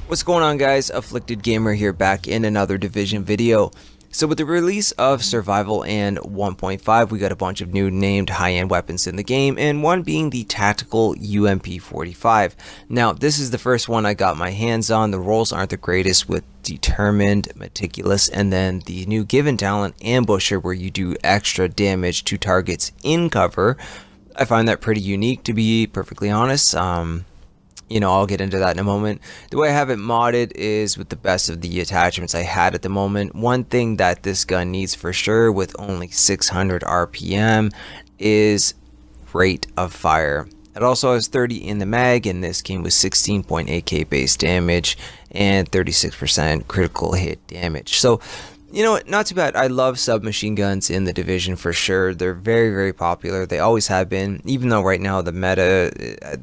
What's going on, guys? Afflicted Gamer here, back in another Division video. So with the release of Survival and 1.5, we got a bunch of new named high-end weapons in the game, and one being the tactical UMP-45. Now, this is the first one I got my hands on. The rolls aren't the greatest with Determined, Meticulous, and then the new given talent, Ambusher, where you do extra damage to targets in cover. I find that pretty unique, to be perfectly honest. I'll get into that in a moment. The way I have it modded is with the best of the attachments I had at the moment. One thing that this gun needs for sure, with only 600 RPM, is rate of fire. It also has 30 in the mag, and this came with 16.8k base damage and 36% critical hit damage. So, not too bad. I love submachine guns in the Division for sure. They're very, very popular. They always have been, even though right now the meta,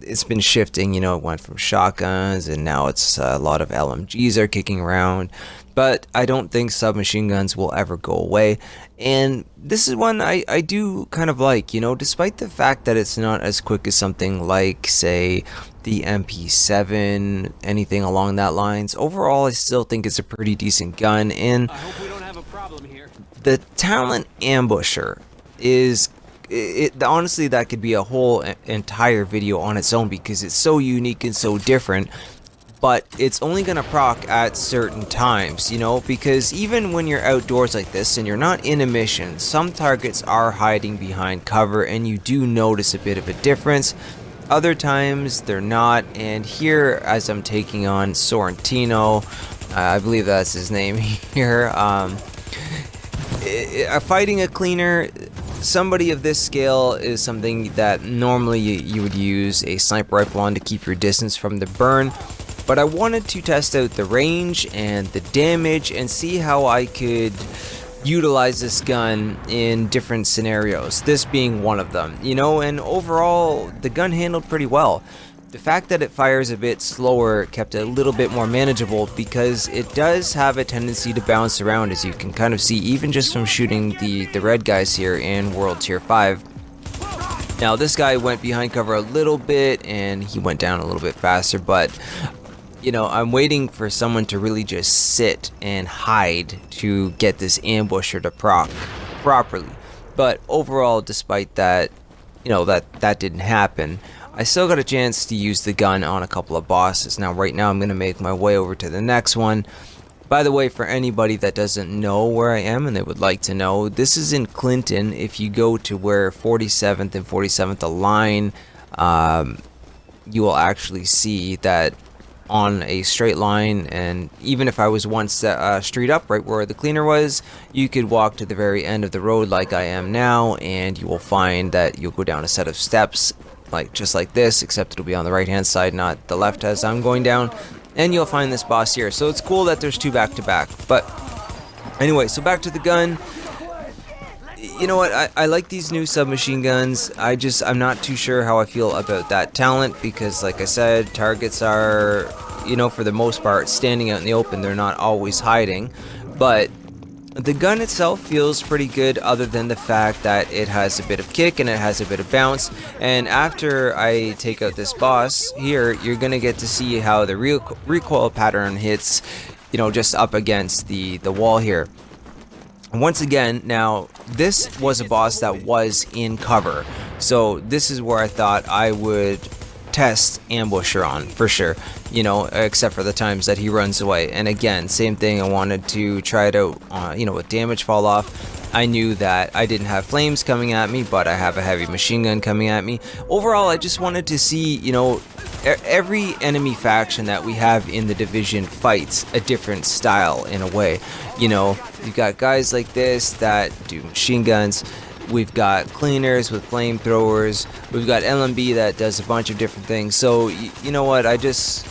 it's been shifting. It went from shotguns, and now it's a lot of LMGs are kicking around. But I don't think submachine guns will ever go away. And this is one I do kind of like, despite the fact that it's not as quick as something like, say, the MP7, anything along that lines. Overall, I still think it's a pretty decent gun. And I hope we don't have a problem here. The talent Ambusher is... honestly, that could be a whole entire video on its own, because it's so unique and so different. But it's only gonna proc at certain times, because even when you're outdoors like this and you're not in a mission, some targets are hiding behind cover and you do notice a bit of a difference. Other times they're not, and here, as I'm taking on Sorrentino, I believe that's his name here, fighting a cleaner, somebody of this scale, is something that normally you would use a sniper rifle on to keep your distance from the burn. But I wanted to test out the range and the damage and see how I could utilize this gun in different scenarios, this being one of them, and overall the gun handled pretty well. The fact that it fires a bit slower kept it a little bit more manageable, because it does have a tendency to bounce around, as you can kind of see even just from shooting the red guys here in World Tier 5. Now this guy went behind cover a little bit and he went down a little bit faster, but I'm waiting for someone to really just sit and hide to get this ambusher to proc properly. But overall, despite that, that didn't happen, I still got a chance to use the gun on a couple of bosses. Now, right now, I'm going to make my way over to the next one. By the way, for anybody that doesn't know where I am and they would like to know, this is in Clinton. If you go to where 47th and 47th align, you will actually see that on a straight line, and even if I was one street up right where the cleaner was, you could walk to the very end of the road like I am now, and you will find that you'll go down a set of steps just like this, except it'll be on the right hand side, not the left as I'm going down, and you'll find this boss here. So it's cool that there's two back to back. But anyway, so back to the gun. You know what, I like these new submachine guns. I'm not too sure how I feel about that talent, because like I said, targets are, for the most part, standing out in the open. They're not always hiding. But the gun itself feels pretty good, other than the fact that it has a bit of kick and it has a bit of bounce. And after I take out this boss here, you're gonna get to see how the recoil pattern hits, just up against the wall here. Once again, now this was a boss that was in cover, so this is where I thought I would test Ambusher on for sure, except for the times that he runs away. And again, same thing, I wanted to try it out with damage fall off. I knew that I didn't have flames coming at me, but I have a heavy machine gun coming at me. Overall, I just wanted to see, every enemy faction that we have in the Division fights a different style in a way. You've got guys like this that do machine guns. We've got cleaners with flamethrowers. We've got LMB that does a bunch of different things. So, you know what, I just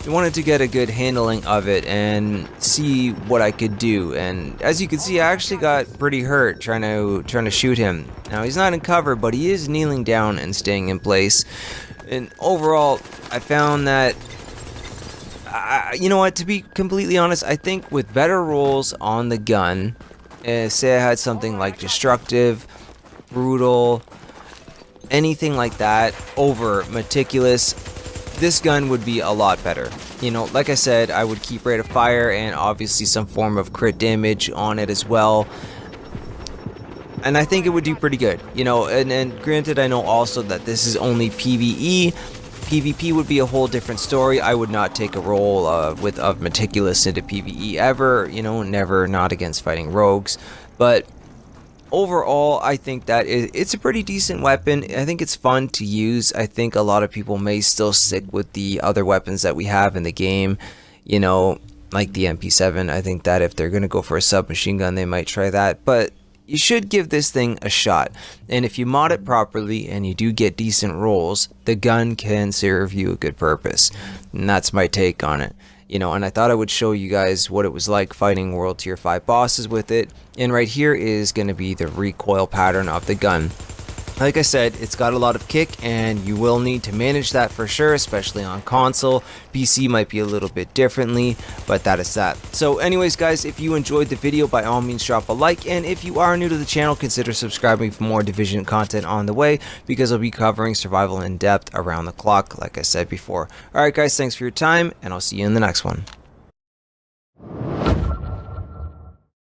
wanted to get a good handling of it and see what I could do. And as you can see, I actually got pretty hurt trying to shoot him. Now, he's not in cover, but he is kneeling down and staying in place. And overall, I found that, to be completely honest, I think with better rolls on the gun, say I had something like Destructive, Brutal, anything like that over Meticulous, this gun would be a lot better. You know, like I said, I would keep rate of fire and obviously some form of crit damage on it as well. And I think it would do pretty good, you know, and granted, I know also that this is only PvE. PvP would be a whole different story. I would not take a role of Meticulous into PvE ever, you know, never, not against fighting rogues. But overall, I think that it's a pretty decent weapon. I think it's fun to use. I think a lot of people may still stick with the other weapons that we have in the game, you know, like the MP7. I think that if they're going to go for a submachine gun, they might try that. But you should give this thing a shot, and if you mod it properly and you do get decent rolls, the gun can serve you a good purpose. And that's my take on it, you know. And I thought I would show you guys what it was like fighting World Tier 5 bosses with it. And right here is going to be the recoil pattern of the gun. Like I said, it's got a lot of kick, and you will need to manage that for sure, especially on console. PC might be a little bit differently, but that is that. So anyways, guys, if you enjoyed the video, by all means drop a like, and if you are new to the channel, consider subscribing for more Division content on the way, because I'll be covering survival in depth around the clock, like I said before. Alright guys, thanks for your time, and I'll see you in the next one.